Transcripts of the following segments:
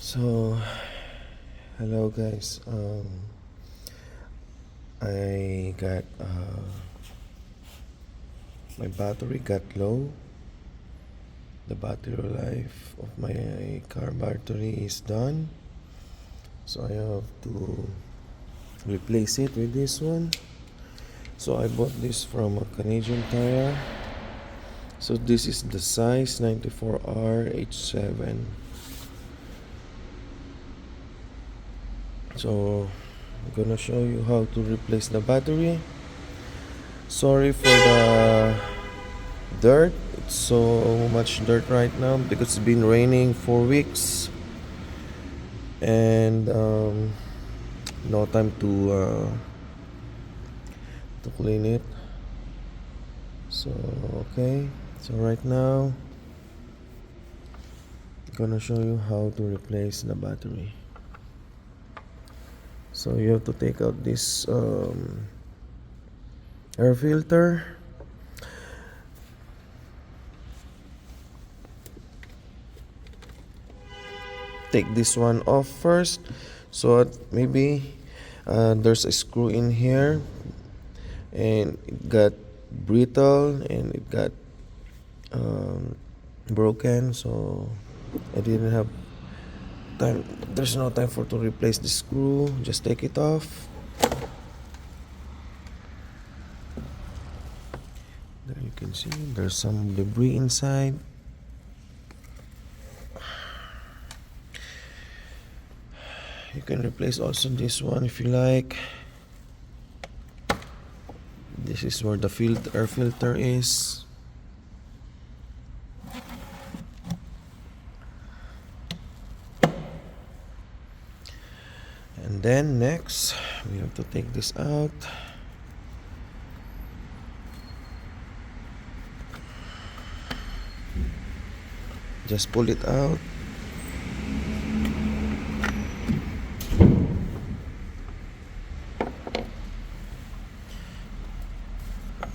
So, hello guys. I got my battery got low. The battery life of my car battery is done. So I have to replace it with this one. So I bought this from a Canadian Tire. So this is the size 94R H7. So I'm gonna show you how to replace the battery. Sorry for the dirt. It's so much dirt right now because it's been raining for weeks, and no time to clean it. So okay, so right now I'm gonna show you how to replace the battery. So you have to take out this air filter. Take this one off first, so maybe there's a screw in here and it got brittle and it got broken, so I didn't have time. There's no time for to replace the screw. Just take it off. There you can see there's some debris inside. You can replace also this one if you like. This is where the air filter is. And then next, we have to take this out. Just pull it out.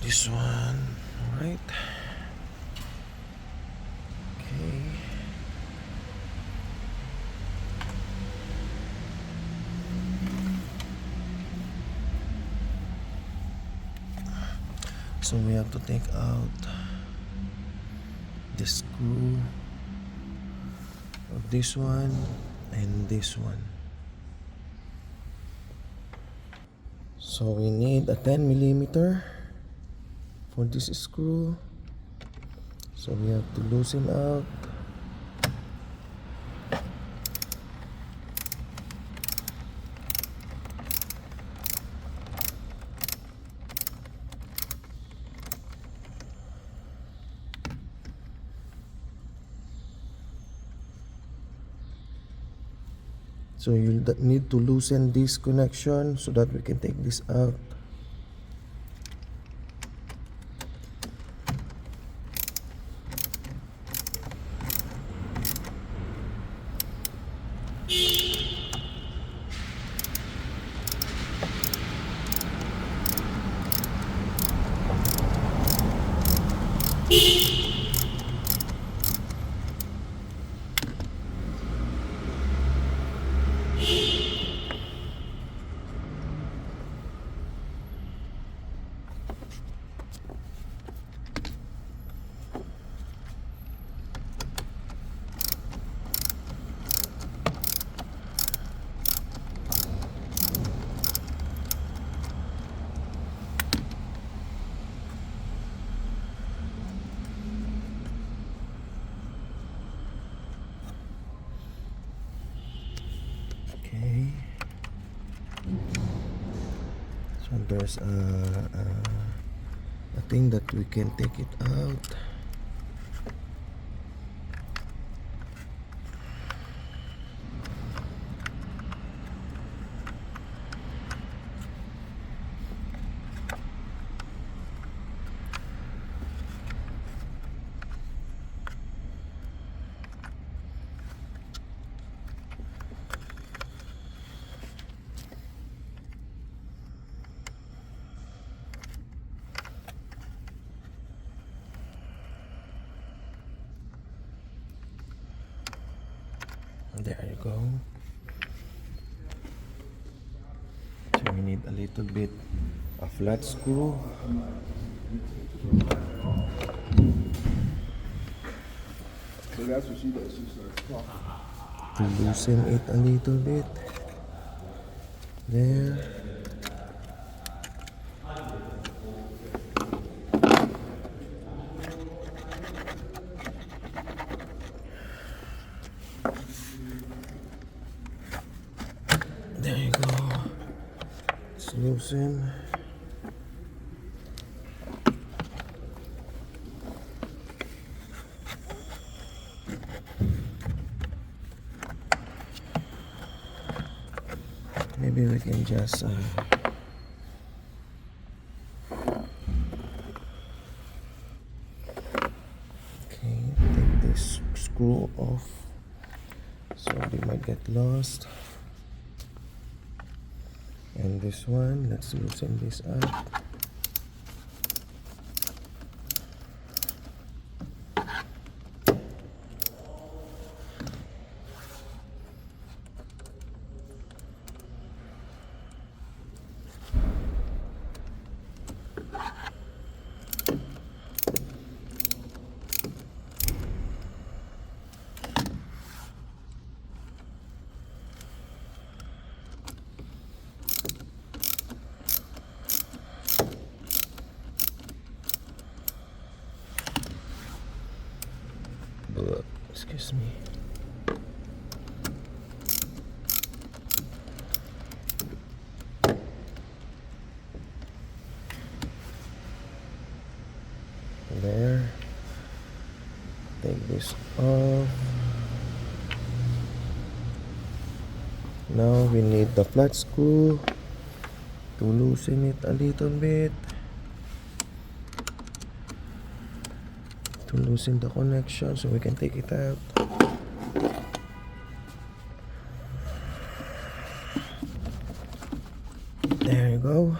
This one, all right. Okay. So we have to take out the screw of this one and this one. So we need a 10mm for this screw. So we have to loosen out. So you need to loosen this connection so that we can take this out. Okay. So there's a thing that we can take it out. There you go. So we need a little bit of flat screw. So that's what she does. She starts talking. To loosen it a little bit. There. There you go. It's loosen. Maybe we can just okay, take this screw off so they might get lost. And this one, let's loosen this up. Excuse me. There. Take this off. Now we need the flat screw to loosen it a little bit. To loosen the connection so we can take it out. There you go.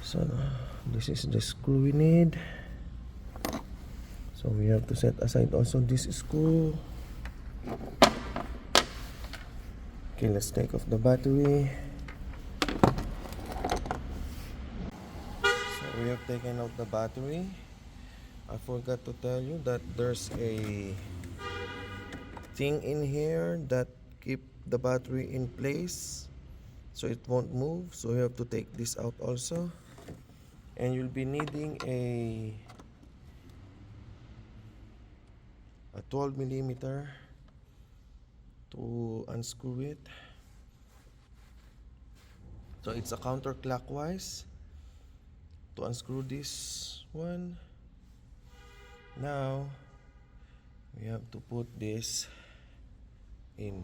So this is the screw we need. So we have to set aside also this screw. Okay, let's take off the battery. So we have taken out the battery. I forgot to tell you that there's a thing in here that keep the battery in place so it won't move. So you have to take this out also. And you'll be needing a 12 millimeter to unscrew it. So it's a counterclockwise to unscrew this one. Now we have to put this in.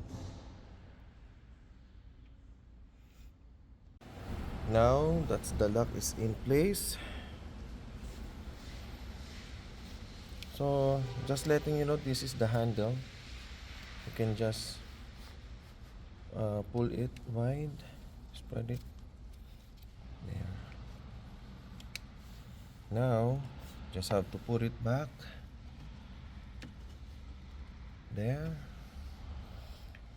Now that's the lock is in place. So just letting you know, this is the handle. You can just pull it wide, spread it there. Now just have to put it back there,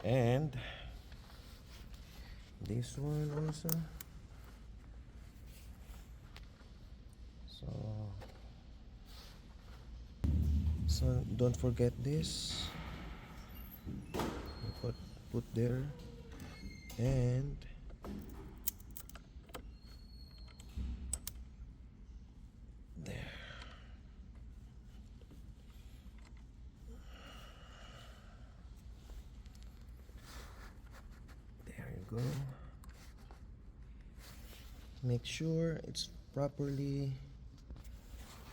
and this one also. So don't forget this. You put there, and there. There you go. Make sure it's properly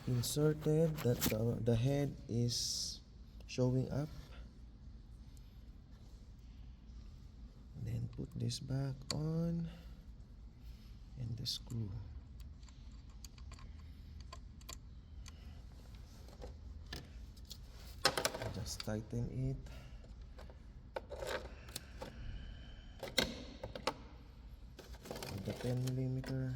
inserted, that the head is showing up. Then put this back on, and the screw. Just tighten it. With the 10 millimeter.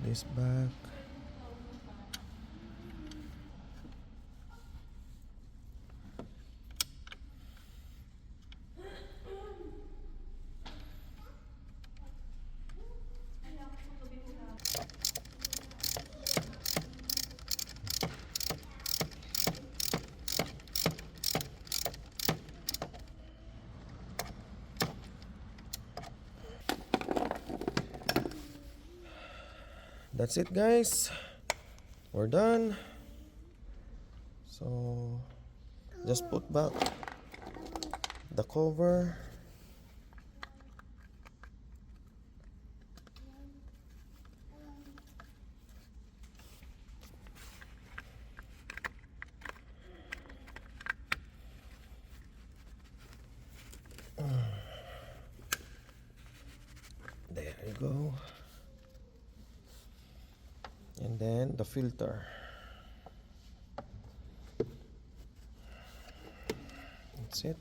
this back. That's it, guys. We're done. So just put back the cover. There you go. And then the filter. That's it.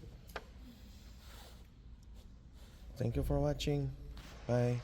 Thank you for watching. Bye.